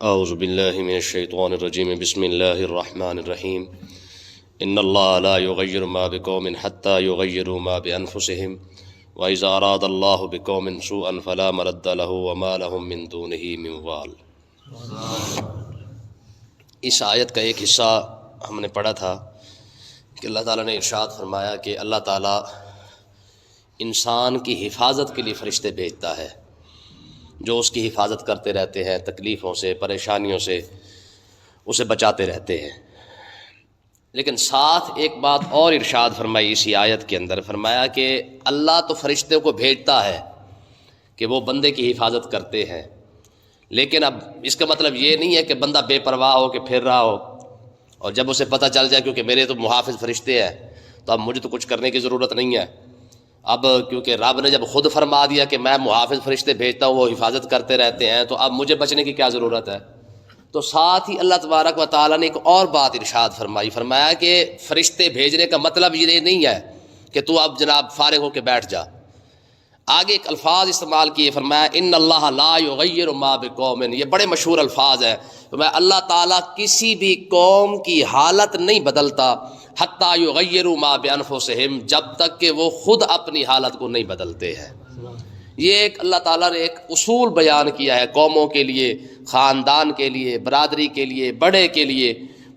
اعوذ باللہ من الشیطان الرجیم بسم اللہ الرحمن الرحیم ان اللہ لا یغیر ما بقوم حتی یغیروا ما بانفسهم واذا اراد اللہ بقوم سوءا فلا مرد له وما لهم من دونہ من وال۔ اس آیت کا ایک حصہ ہم نے پڑھا تھا کہ اللہ تعالیٰ نے ارشاد فرمایا کہ اللہ تعالیٰ انسان کی حفاظت کے لیے فرشتے بھیجتا ہے جو اس کی حفاظت کرتے رہتے ہیں، تکلیفوں سے، پریشانیوں سے اسے بچاتے رہتے ہیں۔ لیکن ساتھ ایک بات اور ارشاد فرمائی اسی آیت کے اندر، فرمایا کہ اللہ تو فرشتے کو بھیجتا ہے کہ وہ بندے کی حفاظت کرتے ہیں، لیکن اب اس کا مطلب یہ نہیں ہے کہ بندہ بے پرواہ ہو کے پھر رہا ہو اور جب اسے پتہ چل جائے کیونکہ میرے تو محافظ فرشتے ہیں تو اب مجھے تو کچھ کرنے کی ضرورت نہیں ہے، اب کیونکہ رب نے جب خود فرما دیا کہ میں محافظ فرشتے بھیجتا ہوں وہ حفاظت کرتے رہتے ہیں تو اب مجھے بچنے کی کیا ضرورت ہے۔ تو ساتھ ہی اللہ تبارک و تعالیٰ نے ایک اور بات ارشاد فرمائی، فرمایا کہ فرشتے بھیجنے کا مطلب یہ نہیں ہے کہ تو اب جناب فارغ ہو کے بیٹھ جا۔ آگے ایک الفاظ استعمال کیے، فرمایا ان اللہ لا یغیر ما بقوم، یہ بڑے مشہور الفاظ ہیں۔ فرمایا اللہ تعالیٰ کسی بھی قوم کی حالت نہیں بدلتا حتی یغیروا ما بانفسہم، جب تک کہ وہ خود اپنی حالت کو نہیں بدلتے ہیں۔ یہ ایک اللہ تعالیٰ نے ایک اصول بیان کیا ہے قوموں کے لیے، خاندان کے لیے، برادری کے لیے، بڑے کے لیے،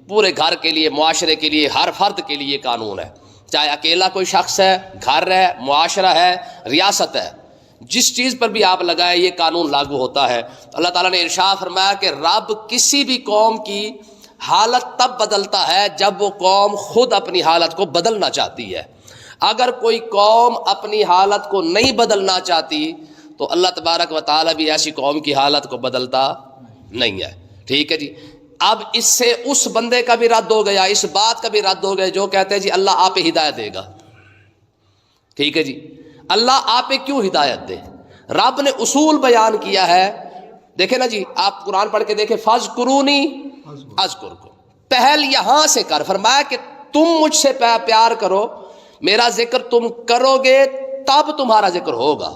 پورے گھر کے لیے، معاشرے کے لیے، ہر فرد کے لیے قانون ہے، چاہے اکیلا کوئی شخص ہے، گھر ہے، معاشرہ ہے، ریاست ہے، جس چیز پر بھی آپ لگائے یہ قانون لاگو ہوتا ہے۔ اللہ تعالیٰ نے ارشاد فرمایا کہ رب کسی بھی قوم کی حالت تب بدلتا ہے جب وہ قوم خود اپنی حالت کو بدلنا چاہتی ہے۔ اگر کوئی قوم اپنی حالت کو نہیں بدلنا چاہتی تو اللہ تبارک و تعالیٰ بھی ایسی قوم کی حالت کو بدلتا نہیں ہے۔ ٹھیک ہے جی، اب اس سے اس بندے کا بھی رد ہو گیا، اس بات کا بھی رد ہو گیا جو کہتے ہیں جی اللہ آپ پہ ہدایت دے گا۔ ٹھیک ہے جی، اللہ آپ پہ کیوں ہدایت دے؟ رب نے اصول بیان کیا ہے۔ دیکھیں نا جی، آپ قرآن پڑھ کے دیکھیں، فاذکرونی اذکرکم، پہل یہاں سے کر، فرمایا کہ تم مجھ سے پیار کرو، میرا ذکر تم کرو گے تب تمہارا ذکر ہوگا۔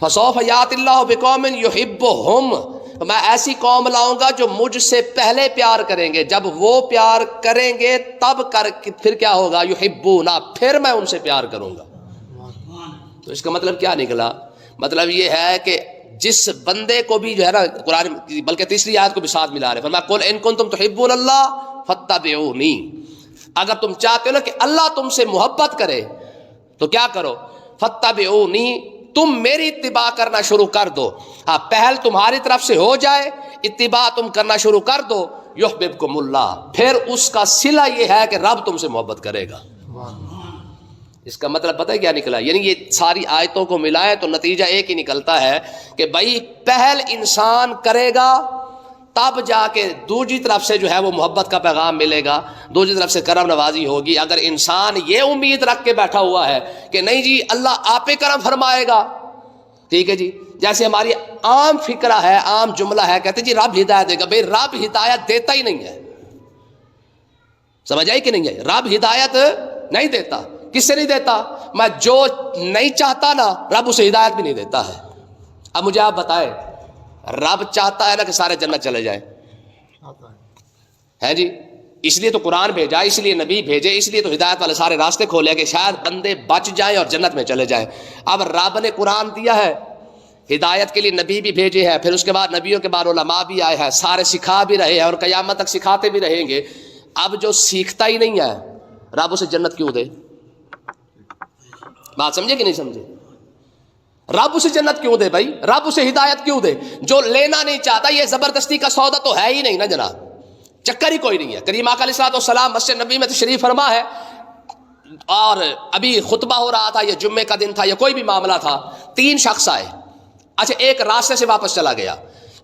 فسوف یأتی اللہ بقوم یحبہم، میں ایسی قوم لاؤں گا جو مجھ سے پہلے پیار کریں گے، جب وہ پیار کریں گے تب پھر کیا ہوگا، یحبونا، پھر میں ان سے پیار کروں گا۔ تو اس کا مطلب کیا نکلا؟ مطلب یہ ہے کہ جس بندے کو بھی جو ہے نا قرآن، بلکہ تیسری آیت کو بھی ساتھ ملا رہے، فرمایا قل ان کنتم تحبون اللہ فاتبعونی، اگر تم چاہتے ہو نا کہ اللہ تم سے محبت کرے تو کیا کرو، فاتبعونی، تم میری اتباع کرنا شروع کر دو۔ ہاں، پہل تمہاری طرف سے ہو جائے، اتباع تم کرنا شروع کر دو، یحببکم اللہ، پھر اس کا صلہ یہ ہے کہ رب تم سے محبت کرے گا۔ اس کا مطلب پتہ ہے کیا نکلا؟ یعنی یہ ساری آیتوں کو ملائیں تو نتیجہ ایک ہی نکلتا ہے کہ بھائی پہل انسان کرے گا تب جا کے دوسری طرف سے جو ہے وہ محبت کا پیغام ملے گا، دوسری طرف سے کرم نوازی ہوگی۔ اگر انسان یہ امید رکھ کے بیٹھا ہوا ہے کہ نہیں جی اللہ آپ پہ کرم فرمائے گا، ٹھیک ہے جی، جیسے ہماری عام فکرہ ہے، عام جملہ ہے، کہتے جی رب ہدایت دے گا، بھائی رب ہدایت دیتا ہی نہیں ہے۔ سمجھ آئی کہ نہیں ہے؟ رب ہدایت نہیں دیتا۔ کس سے نہیں دیتا؟ میں جو نہیں چاہتا نا رب اسے ہدایت بھی نہیں دیتا ہے۔ اب مجھے آپ بتائیں، رب چاہتا ہے نا کہ سارے جنت چلے جائیں، ہے جی، اس لیے تو قرآن بھیجا، اس لیے نبی بھیجے، اس لیے تو ہدایت والے سارے راستے کھولے کہ شاید بندے بچ جائیں اور جنت میں چلے جائیں۔ اب رب نے قرآن دیا ہے، ہدایت کے لیے نبی بھی بھیجے ہیں، پھر اس کے بعد نبیوں کے بعد علماء بھی آئے ہیں، سارے سکھا بھی رہے ہیں اور قیامت تک سکھاتے بھی رہیں گے۔ اب جو سیکھتا ہی نہیں ہے رب اسے جنت کیوں دے؟ بات سمجھے کہ نہیں سمجھے؟ رب اسے جنت کیوں دے بھائی؟ رب اسے ہدایت کیوں دے؟ جو لینا نہیں چاہتا، یہ زبردستی کا سودا تو ہے ہی نہیں نا جناب، چکر ہی کوئی نہیں ہے۔ کریم آقا علیہ الصلوۃ والسلام مسجد نبی میں تشریف فرما ہے اور ابھی خطبہ ہو رہا تھا، یا جمعے کا دن تھا یا کوئی بھی معاملہ تھا، 3 شخص آئے۔ اچھا، ایک راستے سے واپس چلا گیا،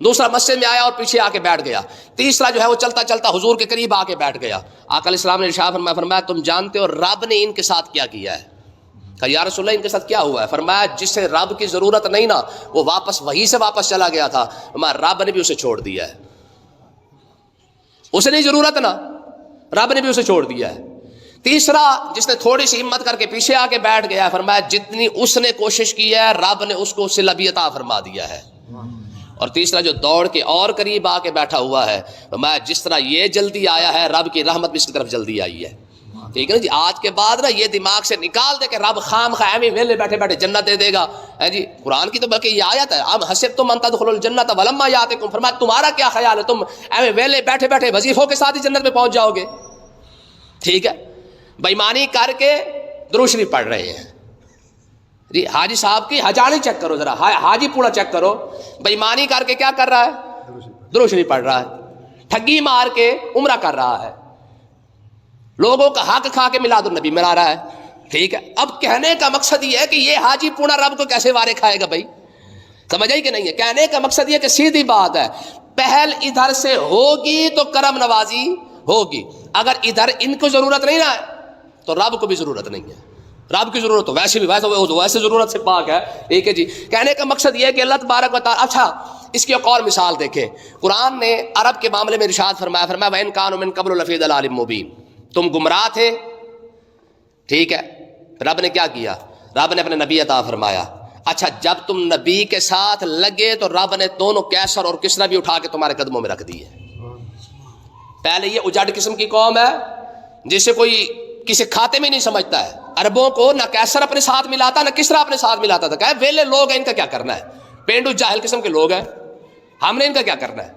دوسرا مسجد میں آیا اور پیچھے آ کے بیٹھ گیا، تیسرا جو ہے وہ چلتا چلتا حضور کے قریب آ کے بیٹھ گیا۔ آقا علیہ السلام نے ارشاد فرمایا تم جانتے ہو رب نے ان کے ساتھ کیا کیا ہے؟ کہا یا رسول اللہ ان کے ساتھ کیا ہوا ہے؟ فرمایا جسے رب کی ضرورت نہیں نا وہ واپس وہیں سے واپس چلا گیا تھا، فرمایا رب نے بھی اسے چھوڑ دیا ہے۔ اسے نہیں ضرورت نا، رب نے بھی اسے چھوڑ دیا ہے۔ تیسرا جس نے تھوڑی سی ہمت کر کے پیچھے آ کے بیٹھ گیا ہے، فرمایا جتنی اس نے کوشش کی ہے رب نے اس کو صلہ بھی عطا فرما دیا ہے۔ اور تیسرا جو دوڑ کے اور قریب آ کے بیٹھا ہوا ہے، میں جس طرح یہ جلدی آیا ہے رب کی رحمت بھی اس کی طرف جلدی آئی ہے. ٹھیک ہے نا جی. آج کے بعد نا یہ دماغ سے نکال دے کہ رب خام خواہ ویلے بیٹھے بیٹھے جنت دے دے گا. جی قرآن کی تو بلکہ یہ آیت ہے، اب حسبتم ان تدخلوا الجنت ولما یاتکم، فرمایا تمہارا کیا خیال ہے تم ویلے بیٹھے بیٹھے وظیفوں کے ساتھ ہی جنت میں پہنچ جاؤ گے. ٹھیک ہے، بےایمانی کر کے درود شریف پڑھ رہے ہیں. جی حاجی صاحب کی حجانی چیک کرو ذرا، حاجی پورا چیک کرو، بےایمانی کر کے کیا کر رہا ہے؟ درود شریف پڑھ رہا ہے. ٹھگی مار کے عمرہ کر رہا ہے، لوگوں کا حق کھا کے میلاد النبی منا رہا ہے. ٹھیک ہے، اب کہنے کا مقصد یہ ہے کہ یہ حاجی پونا رب کو کیسے وارے کھائے گا بھائی؟ سمجھ آئی کہ نہیں ہے؟ کہنے کا مقصد یہ کہ سیدھی بات ہے، پہل ادھر سے ہوگی تو کرم نوازی ہوگی. اگر ادھر ان کو ضرورت نہیں نا تو رب کو بھی ضرورت نہیں ہے. رب کی ضرورت تو ویسے بھی ویسے ضرورت سے پاک ہے. ٹھیک ہے جی. کہنے کا مقصد یہ ہے کہ اللہ تبارک و تعالیٰ، اچھا اس کی ایک اور مثال دیکھیں. قرآن نے عرب کے معاملے میں ارشاد فرمایا وَإِن كَانُوا مِن قَبْلُ لَفِي ضَلَالٍ مُّبِينٍ، تم گمراہ تھے. ٹھیک ہے، رب نے کیا کیا؟ رب نے اپنے نبی عطا فرمایا. اچھا جب تم نبی کے ساتھ لگے تو رب نے دونوں کیسر اور کسرا بھی اٹھا کے تمہارے قدموں میں رکھ دیے. پہلے یہ اجڑ قسم کی قوم ہے جسے کوئی کسی کھاتے میں نہیں سمجھتا ہے. عربوں کو نہ کیسر اپنے ساتھ ملاتا نہ کسرا اپنے ساتھ ملاتا تھا. کہ ویلے لوگ ہیں، ان کا کیا کرنا ہے؟ پینڈو جاہل قسم کے لوگ ہیں، ہم نے ان کا کیا کرنا ہے؟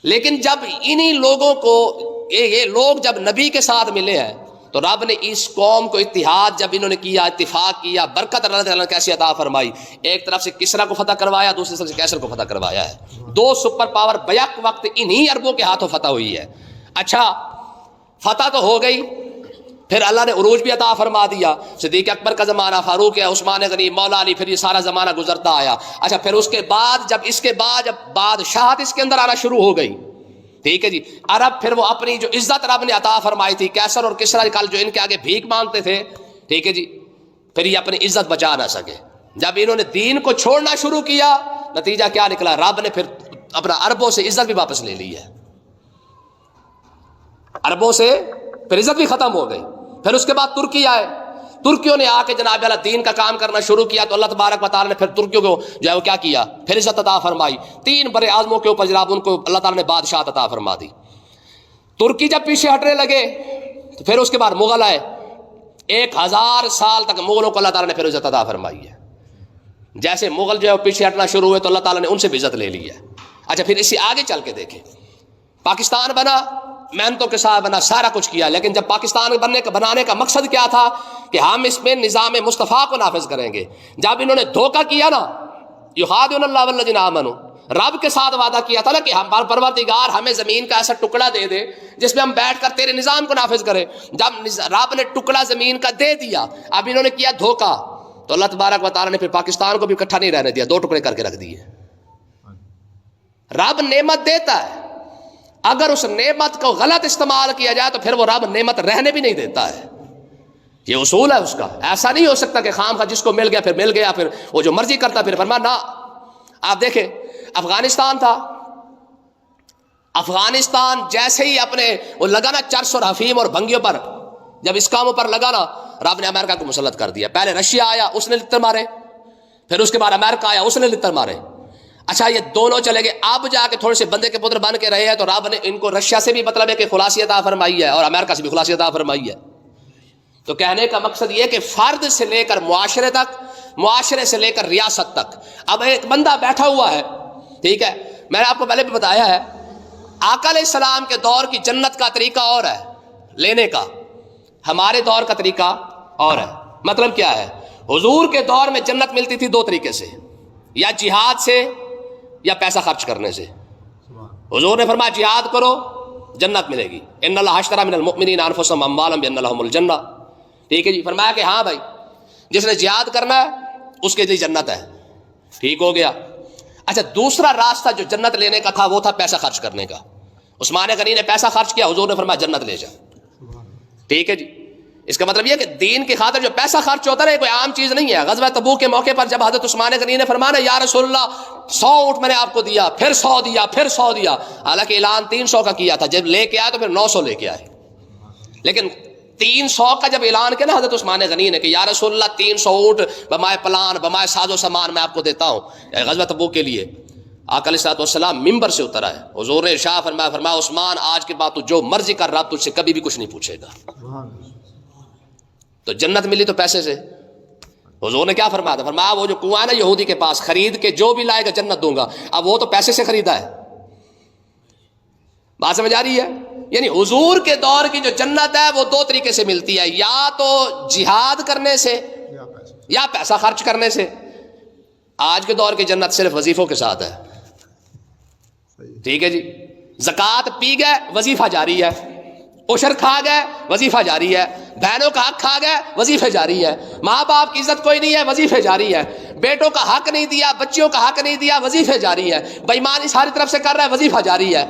لیکن جب انہی لوگوں کو یہ لوگ جب نبی کے ساتھ ملے ہیں تو رب نے اس قوم کو اتحاد جب انہوں نے کیا، اتفاق کیا، برکت اللہ تعالیٰ نے کیسی عطا فرمائی. ایک طرف سے کسرا کو فتح کروایا، دوسری طرف سے کیسر کو فتح کروایا ہے. دو سپر پاور بیک وقت انہی عربوں کے ہاتھوں فتح ہوئی ہے. اچھا فتح تو ہو گئی، پھر اللہ نے عروج بھی عطا فرما دیا. صدیق اکبر کا زمانہ، فاروق ہے، عثمان غنی، مولا علی، پھر یہ سارا زمانہ گزرتا آیا. اچھا پھر اس کے بعد جب بادشاہت اس کے اندر آنا شروع ہو گئی. ٹھیک ہے جی. عرب پھر وہ اپنی جو عزت رب نے عطا فرمائی تھی، کیسر اور کسرا کل جو ان کے آگے بھیک مانگتے تھے، ٹھیک ہے جی، پھر یہ اپنی عزت بچا نہ سکے. جب انہوں نے دین کو چھوڑنا شروع کیا، نتیجہ کیا نکلا؟ رب نے پھر اپنا عربوں سے عزت بھی واپس لے لی ہے. عربوں سے پھر عزت بھی ختم ہو گئی. پھر اس کے بعد ترکی آئے، ترکیوں نے آ کے جناب اللہ دین کا کام کرنا شروع کیا تو اللہ تبارک و تعالیٰ نے پھر ترکیوں کو جو ہے وہ کیا کیا؟ پھر عزت عطا فرمائی. 3 بڑے اعظموں کے اوپر جناب ان کو اللہ تعالیٰ نے بادشاہت عطا فرما دی. ترکی جب پیچھے ہٹنے لگے تو پھر اس کے بعد مغل آئے. 1000 سال تک مغلوں کو اللہ تعالیٰ نے پھر عزت عطا فرمائی ہے. جیسے مغل جو ہے پیچھے ہٹنا شروع ہوئے تو اللہ تعالیٰ نے ان سے بھی عزت لے لی ہے. اچھا پھر اسی آگے چل کے دیکھیں، پاکستان بنا، محنتوں کے ساتھ بنا، سارا کچھ کیا، لیکن جب پاکستان بنانے کا مقصد کیا تھا کہ ہم اس میں نظام مصطفیٰ کو نافذ کریں گے. جب انہوں نے دھوکہ کیا نا، یخادعون اللہ والذین آمنوا، رب کے ساتھ وعدہ کیا تھا نا کہ ہم پروردگار ہمیں زمین کا ایسا ٹکڑا دے دے جس میں ہم بیٹھ کر تیرے نظام کو نافذ کریں. جب رب نے ٹکڑا زمین کا دے دیا، اب انہوں نے کیا دھوکہ، تو اللہ تبارک و تعالیٰ نے پھر پاکستان کو بھی اکٹھا نہیں رہنے دیا، 2 ٹکڑے کر کے رکھ دیے. رب نعمت دیتا ہے، اگر اس نعمت کو غلط استعمال کیا جائے تو پھر وہ رب نعمت رہنے بھی نہیں دیتا ہے. یہ اصول ہے اس کا. ایسا نہیں ہو سکتا کہ خام خواہ جس کو مل گیا پھر مل گیا، پھر وہ جو مرضی کرتا پھر فرما نہ. آپ دیکھیں افغانستان تھا، افغانستان جیسے ہی اپنے وہ لگانا چرس اور حفیم اور بھنگیوں پر، جب اس کاموں پر لگانا رب نے امریکہ کو مسلط کر دیا. پہلے رشیا آیا، اس نے لتر مارے، پھر اس کے بعد امریکہ آیا، اس نے لتر مارے. اچھا یہ دونوں چلے گئے، اب جا کے تھوڑے سے بندے کے پتر بن کے رہے ہیں تو رب نے ان کو رشیا سے بھی مطلب ہے کہ خلاصی عطا فرمائی ہے اور امریکہ سے بھی خلاصی عطا فرمائی ہے. تو کہنے کا مقصد یہ کہ فرد سے لے کر معاشرے تک، معاشرے سے لے کر ریاست تک. اب ایک بندہ بیٹھا ہوا ہے، ٹھیک ہے، میں نے آپ کو پہلے بھی بتایا ہے، آقا علیہ السلام کے دور کی جنت کا طریقہ اور ہے لینے کا، ہمارے دور کا طریقہ اور ہے. مطلب کیا ہے؟ حضور کے دور میں جنت ملتی تھی 2 طریقے سے، یا جہاد سے یا پیسہ خرچ کرنے سے. حضور نے فرمایا جہاد کرو جنت ملے گی، ان اللہ اشتری من المؤمنین انفسهم واموالهم بان لهم الجنہ. ٹھیک ہے جی. فرمایا کہ ہاں بھائی جس نے جہاد کرنا ہے اس کے لیے جنت ہے. ٹھیک ہو گیا. اچھا دوسرا راستہ جو جنت لینے کا تھا وہ تھا پیسہ خرچ کرنے کا. عثمان غنی نے پیسہ خرچ کیا، حضور نے فرمایا جنت لے جا. ٹھیک ہے جی. اس کا مطلب یہ کہ دین کی خاطر جو پیسہ خرچ ہوتا ہے کوئی عام چیز نہیں ہے. غزوہ تبوک کے موقع پر جب حضرت عثمان غنی نے فرمایا یا رسول اللہ 100 اونٹ میں نے آپ کو دیا، پھر 100 دیا، پھر 100 دیا، حالانکہ اعلان 300 کا کیا تھا، جب لے کے آئے تو پھر 900 لے کے آئے. لیکن 300 کا جب اعلان کیا نا حضرت عثمان غنی نے کہ یا رسول اللہ 300 اونٹ بمائے پلان بمائے ساز و سامان میں آپ کو دیتا ہوں غزوہ تبوک کے لیے، آقا علیہ الصلوۃ والسلام ممبر سے اترا ہے، حضور نے ارشاد فرمایا عثمان آج کے بعد تو جو مرضی کر رہا تجھ سے کبھی بھی کچھ نہیں پوچھے گا۔ تو جنت ملی تو پیسے سے، حضور نے کیا فرمایا تھا؟ فرمایا وہ جو کنواں ہے نا یہودی کے پاس، خرید کے جو بھی لائے گا جنت دوں گا، اب وہ تو پیسے سے خریدا ہے۔ بات سمجھ آ رہی ہے؟ یعنی حضور کے دور کی جو جنت ہے وہ دو طریقے سے ملتی ہے، یا تو جہاد کرنے سے یا پیسہ خرچ کرنے سے۔ آج کے دور کی جنت صرف وظیفوں کے ساتھ ہے، ٹھیک ہے جی، زکوٰۃ پی گئے وظیفہ جاری ہے، عشر کھا گئے وظیفہ جاری ہے، بہنوں کا حق کھا گئے وظیفہ جاری ہے، ماں باپ کی عزت کوئی نہیں ہے وظیفہ جاری ہے، بیٹوں کا حق نہیں دیا، بچیوں کا حق نہیں دیا وظیفہ جاری ہے، بےایمانی ساری طرف سے کر رہا ہے وظیفہ جاری ہے۔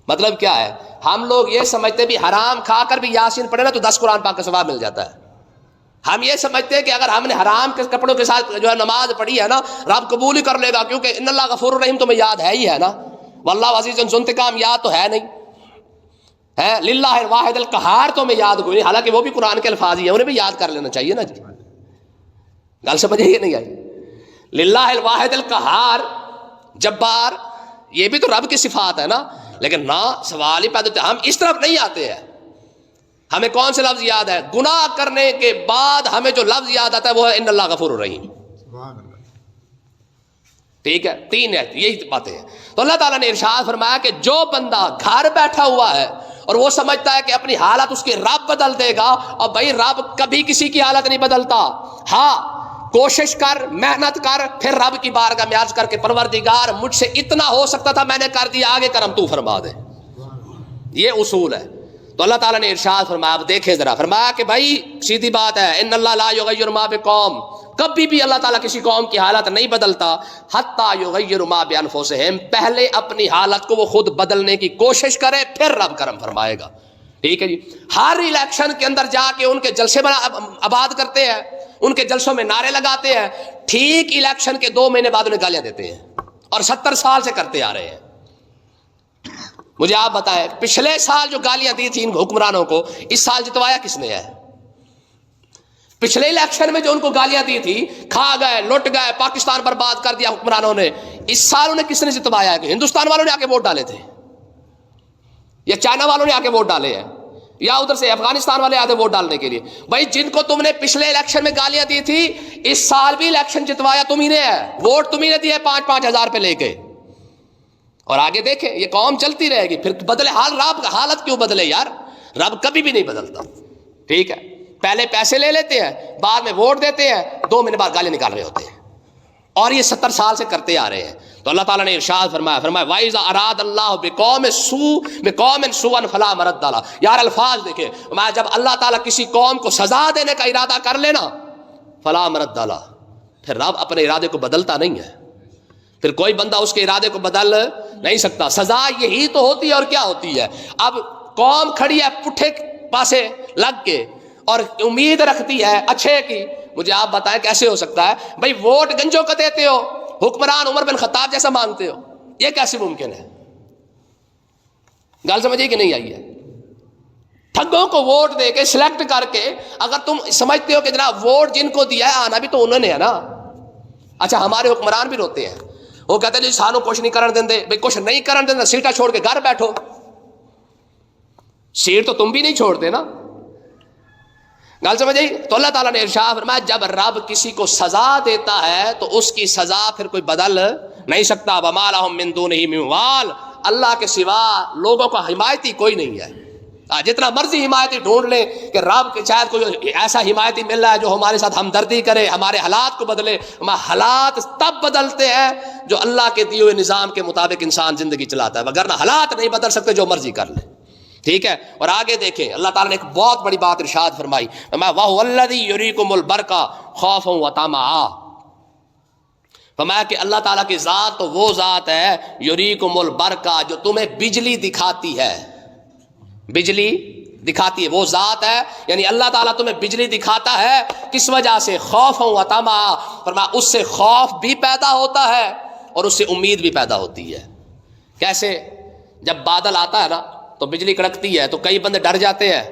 مطلب کیا ہے؟ ہم لوگ یہ سمجھتے بھی حرام کھا کر بھی یاسین پڑھے نا تو 10 قرآن پاک کا ثواب مل جاتا ہے۔ ہم یہ سمجھتے ہیں کہ اگر ہم نے حرام کے کپڑوں کے ساتھ جو ہے نماز پڑھی ہے نا رب قبول ہی کر لے گا، کیونکہ ان اللہ غفور الرحیم تمہیں یاد ہے ہی ہے نا، واللہ عزیز ذو انتقام یاد تو ہے نہیں ہے، للہ الواحد القہار تو میں یاد کوئی نہیں، حالانکہ وہ بھی قرآن کے الفاظ ہی ہیں، انہیں بھی یاد کر لینا چاہیے نا جی۔ گل سمجھے یہ نہیں آئی؟ للہ الواحد القہار، جبار، یہ بھی تو رب کی صفات ہے نا، لیکن نہ سوال ہی پیدا ہوتا ہے، ہم اس طرف نہیں آتے ہیں۔ ہمیں کون سے لفظ یاد ہے؟ گناہ کرنے کے بعد ہمیں جو لفظ یاد آتا ہے وہ ہے ان اللہ غفور الرحیم، ٹھیک ہے، 3 ہے، یہی باتیں ہیں۔ تو اللہ تعالیٰ نے ارشاد فرمایا کہ جو بندہ گھر بیٹھا ہوا ہے اور وہ سمجھتا ہے کہ اپنی حالت اس کے رب بدل دے گا، اور بھائی رب کبھی کسی کی حالت نہیں بدلتا، ہاں کوشش کر، محنت کر، پھر رب کی بارگاہ میں عرض کر کے پروردگار مجھ سے اتنا ہو سکتا تھا میں نے کر دیا، آگے کرم تو فرما دے، یہ اصول ہے۔ تو اللہ تعالیٰ نے ارشاد فرمایا، اب دیکھیں ذرا، فرمایا کہ بھائی سیدھی بات ہے، ان اللہ لا یغیر ما بقوم، کبھی بھی اللہ تعالیٰ کسی قوم کی حالت نہیں بدلتا، حتی یغیر ما بانفسہم، پہلے اپنی حالت کو وہ خود بدلنے کی کوشش کرے پھر رب کرم فرمائے گا، ٹھیک ہے جی۔ ہر الیکشن کے اندر جا کے ان کے جلسے آباد کرتے ہیں، ان کے جلسوں میں نعرے لگاتے ہیں، ٹھیک الیکشن کے 2 مہینے بعد انہیں گالیاں دیتے ہیں، اور 70 سال سے کرتے آ رہے ہیں۔ مجھے آپ بتائیں پچھلے سال جو گالیاں دی تھی ان حکمرانوں کو، اس سال جتوایا کس نے ہے؟ پچھلے الیکشن میں جو ان کو گالیاں دی تھی، کھا گئے، لٹ گئے، پاکستان برباد کر دیا حکمرانوں نے، اس سال انہیں کس نے جتوایا ہے؟ کہ ہندوستان والوں نے آ کے ووٹ ڈالے تھے، یا چائنا والوں نے آ کے ووٹ ڈالے ہیں، یا ادھر سے افغانستان والے آتے ووٹ ڈالنے کے لیے؟ بھائی جن کو تم نے پچھلے الیکشن میں گالیاں دی تھی، اس سال بھی الیکشن جتوایا تم ہی نے ہے، ووٹ تم ہی نے دیے 5-5 ہزار پہ لے کے، اور آگے دیکھیں یہ قوم چلتی رہے گی، پھر بدلے حال، رب کا حالت کیوں بدلے یار؟ رب کبھی بھی نہیں بدلتا، ٹھیک ہے۔ پہلے پیسے لے لیتے ہیں، بعد میں ووٹ دیتے ہیں، 2 مہینے بعد گالیاں نکال رہے ہوتے ہیں، اور یہ 70 سال سے کرتے آ رہے ہیں۔ تو اللہ تعالیٰ نے ارشاد فرمایا وَإِذَا أَرَادَ اللَّهُ بِقَوْمٍ سُوءًا فَلَا مَرَدَّ لَهُ، یار الفاظ دیکھیں، جب اللہ تعالیٰ کسی قوم کو سزا دینے کا ارادہ کر لینا، فَلَا مَرَدَّ لَهُ، پھر رب اپنے ارادے کو بدلتا نہیں ہے، پھر کوئی بندہ اس کے ارادے کو بدل نہیں سکتا۔ سزا یہی تو ہوتی ہے، اور کیا ہوتی ہے؟ اب قوم کھڑی ہے پٹھے پاسے لگ کے اور امید رکھتی ہے اچھے کی، مجھے آپ بتائیں کیسے ہو سکتا ہے؟ بھائی ووٹ گنجوں کو دیتے ہو، حکمران عمر بن خطاب جیسا مانگتے ہو، یہ کیسے ممکن ہے؟ گل سمجھیے کہ نہیں آئی ہے؟ ٹھگوں کو ووٹ دے کے سلیکٹ کر کے، اگر تم سمجھتے ہو کہ جناب ووٹ جن کو دیا ہے آنا بھی تو انہوں نے ہے نا۔ اچھا ہمارے حکمران بھی روتے ہیں، وہ کہتے ہیں جی سانو کچھ نہیں کرن دیں دے، بھائی کچھ نہیں کرن دیں، سیٹا چھوڑ کے گھر بیٹھو، سیٹ تو تم بھی نہیں چھوڑتے نا۔ گل سمجھ آئی؟ تو اللہ تعالیٰ نے ارشاد فرمایا جب رب کسی کو سزا دیتا ہے تو اس کی سزا پھر کوئی بدل نہیں سکتا۔ وَمَا لَهُم مِّن دُونِهِ مِن وَالٍ، اللہ کے سوا لوگوں کا حمایتی کوئی نہیں ہے، جتنا مرضی حمایتی ڈھونڈ لیں کہ رب کے شاید کوئی ایسا حمایتی مل رہا ہے جو ہمارے ساتھ ہمدردی کرے، ہمارے حالات کو بدلے۔ حالات تب بدلتے ہیں جو اللہ کے دیے ہوئے نظام کے مطابق انسان زندگی چلاتا ہے، وگرنہ حالات نہیں بدل سکتے جو مرضی کر لے، ٹھیک ہے۔ اور آگے دیکھیں اللہ تعالیٰ نے ایک بہت بڑی بات ارشاد فرمائی، وَهُوَ الَّذِي يُرِيكُمُ الْبَرْقَ خَوْفًا وَطَمَعًا، فرمایا کہ اللہ تعالیٰ کی ذات تو وہ ذات ہے یُرِيكُمُ الْبَرْقَ، جو تمہیں بجلی دکھاتی ہے، بجلی دکھاتی ہے، وہ ذات ہے، یعنی اللہ تعالیٰ تمہیں بجلی دکھاتا ہے، کس وجہ سے؟ خوفا و طمعا، فرمایا اس سے خوف بھی پیدا ہوتا ہے اور اس سے امید بھی پیدا ہوتی ہے۔ کیسے؟ جب بادل آتا ہے نا تو بجلی کڑکتی ہے تو کئی بندے ڈر جاتے ہیں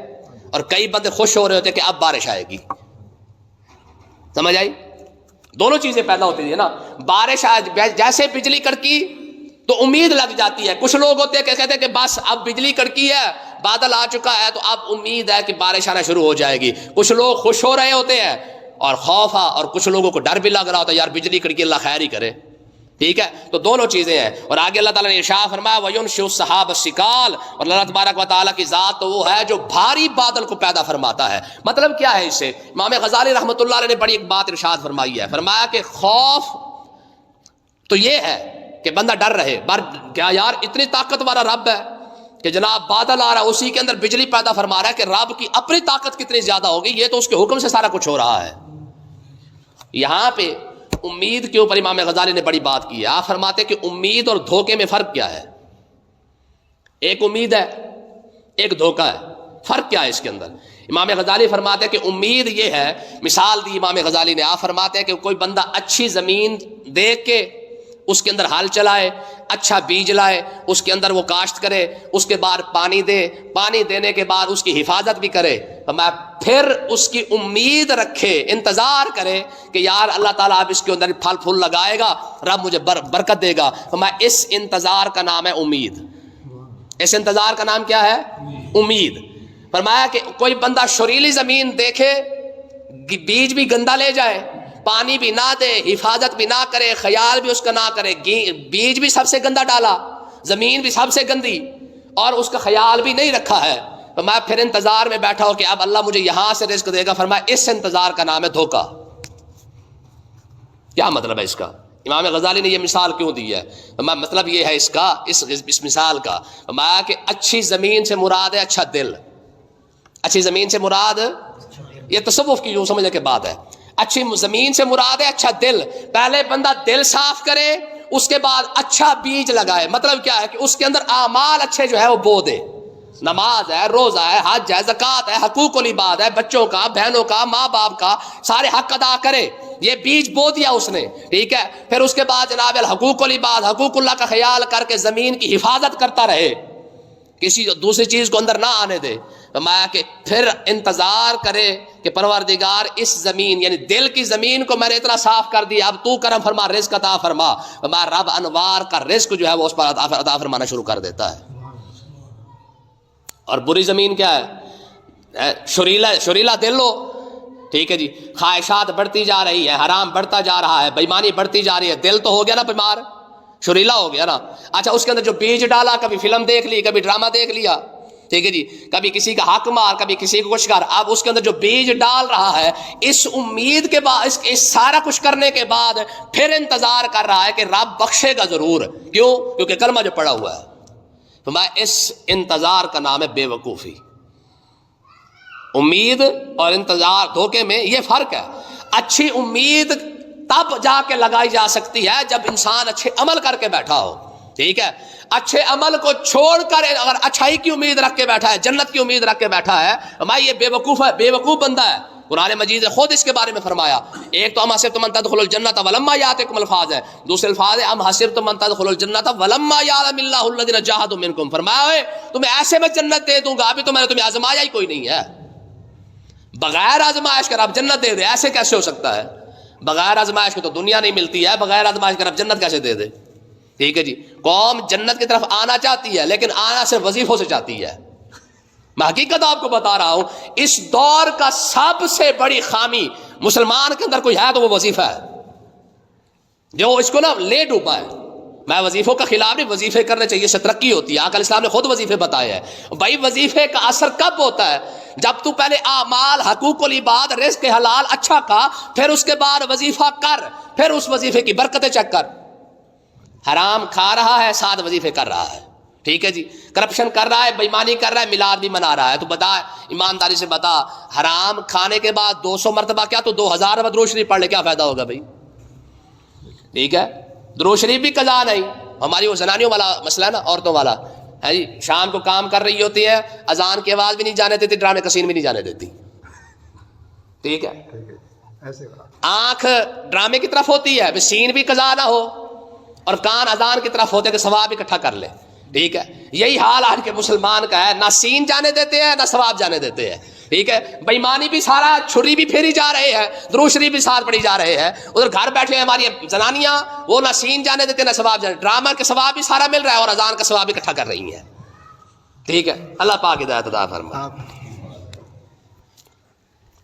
اور کئی بندے خوش ہو رہے ہوتے ہیں کہ اب بارش آئے گی، سمجھ آئی؟ دونوں چیزیں پیدا ہوتی ہیں نا. بارش جیسے بجلی کڑکی تو امید لگ جاتی ہے. کچھ لوگ ہوتے ہیں کہ کہتے ہیں کہ بس اب بجلی کڑکی ہے, بادل آ چکا ہے, تو اب امید ہے کہ بارش آنا شروع ہو جائے گی. کچھ لوگ خوش ہو رہے ہوتے ہیں اور خوف اور کچھ لوگوں کو ڈر بھی لگ رہا ہوتا ہے, یار بجلی کڑکی, اللہ خیر ہی کرے. ٹھیک ہے, تو دونوں چیزیں ہیں. اور آگے اللہ تعالیٰ نے ارشاد فرمایا وَيُنشِئُ السَّحَابَ الثِّقَالَ, اور اللہ تبارک و تعالیٰ کی ذات تو وہ ہے جو بھاری بادل کو پیدا فرماتا ہے. مطلب کیا ہے اس سے؟ امام غزالی رحمۃ اللہ علیہ نے بڑی ایک بات ارشاد فرمائی ہے. فرمایا کہ خوف تو یہ ہے کہ بندہ ڈر رہے, کیا یار اتنی طاقت والا رب ہے کہ جناب بادل آ رہا ہے, اسی کے اندر بجلی پیدا فرما رہا ہے, کہ رب کی اپنی طاقت کتنی زیادہ ہوگی, یہ تو اس کے حکم سے سارا کچھ ہو رہا ہے. یہاں پہ امید کے اوپر امام غزالی نے بڑی بات کی ہے. آپ فرماتے کہ امید اور دھوکے میں فرق کیا ہے؟ ایک امید ہے, ایک دھوکہ ہے. فرق کیا ہے اس کے اندر؟ امام غزالی فرماتے ہیں کہ امید یہ ہے, مثال دی امام غزالی نے, آپ فرماتے ہیں کہ کوئی بندہ اچھی زمین دیکھ کے اس کے اندر ہل چلائے, اچھا بیج لائے, اس کے اندر وہ کاشت کرے, اس کے بعد پانی دے, پانی دینے کے بعد اس کی حفاظت بھی کرے, پھر اس کی امید رکھے, انتظار کرے کہ یار اللہ تعالیٰ اب اس کے اندر پھل پھول لگائے گا, رب مجھے برکت دے گا. اس انتظار کا نام ہے امید. اس انتظار کا نام کیا ہے؟ امید. فرمایا کہ کوئی بندہ شریلی زمین دیکھے, بیج بھی گندا لے جائے, پانی بھی نہ دے, حفاظت بھی نہ کرے, خیال بھی اس کا نہ کرے, بیج بھی سب سے گندا ڈالا, زمین بھی سب سے گندی, اور اس کا خیال بھی نہیں رکھا ہے, فرمایا پھر انتظار میں بیٹھا ہو کہ اب اللہ مجھے یہاں سے رزق دے گا, فرمایا اس انتظار کا نام ہے دھوکا. کیا مطلب ہے اس کا؟ امام غزالی نے یہ مثال کیوں دی ہے؟ مطلب یہ ہے اس کا, اس مثال کا, فرمایا کہ اچھی زمین سے مراد ہے اچھا دل. اچھی زمین سے مراد, یہ تصوف کی یوں سمجھنے کے بعد ہے, اچھی زمین سے مراد ہے اچھا دل. پہلے بندہ دل صاف کرے, اس کے بعد اچھا بیج لگائے. مطلب کیا ہے کہ اس کے اندر اعمال اچھے جو ہے وہ بو دے, نماز ہے, روزہ ہے, حج ہے, زکوٰۃ ہے, حقوق العباد ہے, بچوں کا, بہنوں کا, ماں باپ کا, سارے حق ادا کرے. یہ بیج بو دیا اس نے, ٹھیک ہے. پھر اس کے بعد جناب الحقوق العباد, حقوق اللہ کا خیال کر کے زمین کی حفاظت کرتا رہے, کسی دوسری چیز کو اندر نہ آنے دے. فرمایا کہ پھر انتظار کرے کہ پروردگار اس زمین یعنی دل کی زمین کو میں نے اتنا صاف کر دیا, اب تو کرم فرما, رزق عطا فرما. فرمایا رب انوار کا رزق جو ہے وہ اس پر عطا فرمانا شروع کر دیتا ہے. اور بری زمین کیا ہے؟ شریلا دل ہو, ٹھیک ہے جی, خواہشات بڑھتی جا رہی ہے, حرام بڑھتا جا رہا ہے, بےایمانی بڑھتی جا رہی ہے, دل تو ہو گیا نا بیمار, شریلا ہو گیا نا. اچھا اس کے اندر جو بیج ڈالا, کبھی فلم دیکھ لی, کبھی ڈرامہ دیکھ لیا, ٹھیک ہے جی, کبھی کسی کا حق مار, کبھی کسی کو کچھ کر, اب اس کے اندر جو بیج ڈال رہا ہے, اس امید کے بعد, اس سارا کچھ کرنے کے بعد پھر انتظار کر رہا ہے کہ رب بخشے گا ضرور. کیوں؟ کیونکہ کلمہ جو پڑا ہوا ہے. تو میں اس انتظار کا نام ہے بے وقوفی. امید اور انتظار, دھوکے میں یہ فرق ہے. اچھی امید تب جا کے لگائی جا سکتی ہے جب انسان اچھے عمل کر کے بیٹھا ہو, ٹھیک ہے. اچھے عمل کو چھوڑ کر اگر اچھائی کی امید رکھ کے بیٹھا ہے, جنت کی امید رکھ کے بیٹھا ہے, میں یہ بے وقوف ہے, بے وقوف بندہ ہے. قرآن مجید نے خود اس کے بارے میں فرمایا. ایک تو ام حسبتم ان تدخلوا الجنۃ ولما یاتکم الفاظ ہے, دوسرے الفاظ ہے ام حسبتم ان تدخلوا الجنۃ ولما یعلم اللہ الذین جاہدوا منکم. فرمایا تمہیں ایسے میں جنت دے دوں گا, ابھی تو میں نے تمہیں آزمایا ہی کوئی نہیں ہے. بغیر آزمائش کر آپ جنت دے دے, ایسے کیسے ہو سکتا ہے؟ بغیر آزمائش کے تو دنیا نہیں ملتی ہے, بغیر آزمائش کر آپ جنت کیسے دے دے؟ ٹھیک ہے جی. قوم جنت کی طرف آنا چاہتی ہے لیکن آنا صرف وظیفوں سے چاہتی ہے. میں حقیقت آپ کو بتا رہا ہوں, اس دور کا سب سے بڑی خامی مسلمان کے اندر کوئی ہے تو وہ وظیفہ ہے, جو اس کو نا لے ڈوبا ہے. میں وظیفوں کا خلاف نہیں, وظیفے کرنے چاہیے, اس سے ترقی ہوتی ہے. آقا اسلام نے خود وظیفے بتائے ہیں. بھائی وظیفے کا اثر کب ہوتا ہے؟ جب تو پہلے اعمال, حقوق العباد, رزق حلال اچھا کا, پھر اس کے بعد وظیفہ کر, پھر اس وظیفے کی برکتیں چیک کر. حرام کھا رہا ہے, ساتھ وظیفے کر رہا ہے, ٹھیک ہے جی. کرپشن کر رہا ہے, بےایمانی کر رہا ہے, میلاد بھی منا رہا ہے, تو بتا, ایمانداری سے بتا, حرام کھانے کے بعد 200 مرتبہ کیا تو 2000 مرتبہ درود شریف پڑھ لے, کیا فائدہ ہوگا بھائی؟ ٹھیک ہے, درود شریف بھی قضا نہیں. ہماری وہ زنانیوں والا مسئلہ ہے نا, عورتوں والا ہے جی, شام کو کام کر رہی ہوتی ہے, اذان کی آواز بھی نہیں جانے دیتی, ڈرامے کسین بھی نہیں جانے دیتی, ٹھیک ہے. آنکھ ڈرامے کی طرف ہوتی ہے, سین بھی قضا نہ ہو, اور کان اذان کی طرف ہوتے کہ ثواب اکٹھا کر لے, ٹھیک ہے. یہی حال آج کے مسلمان کا ہے, نہ سین جانے دیتے ہیں نہ ثواب جانے دیتے ہیں. ٹھیک ہے، بےایمانی بھی سارا، چھری بھی پھیری جا رہے ہیں، درود شریف بھی ساتھ پڑھی جا رہے ہیں، ادھر گھر بیٹھے ہماری زنانیاں وہ نہ سین جانے دیتے نہ ثواب جانے، ڈرامہ کے ثواب بھی سارا مل رہا ہے اور اذان کا ثواب بھی اکٹھا کر رہی ہیں. ٹھیک ہے، اللہ پاک ہدایت عطا فرمائے.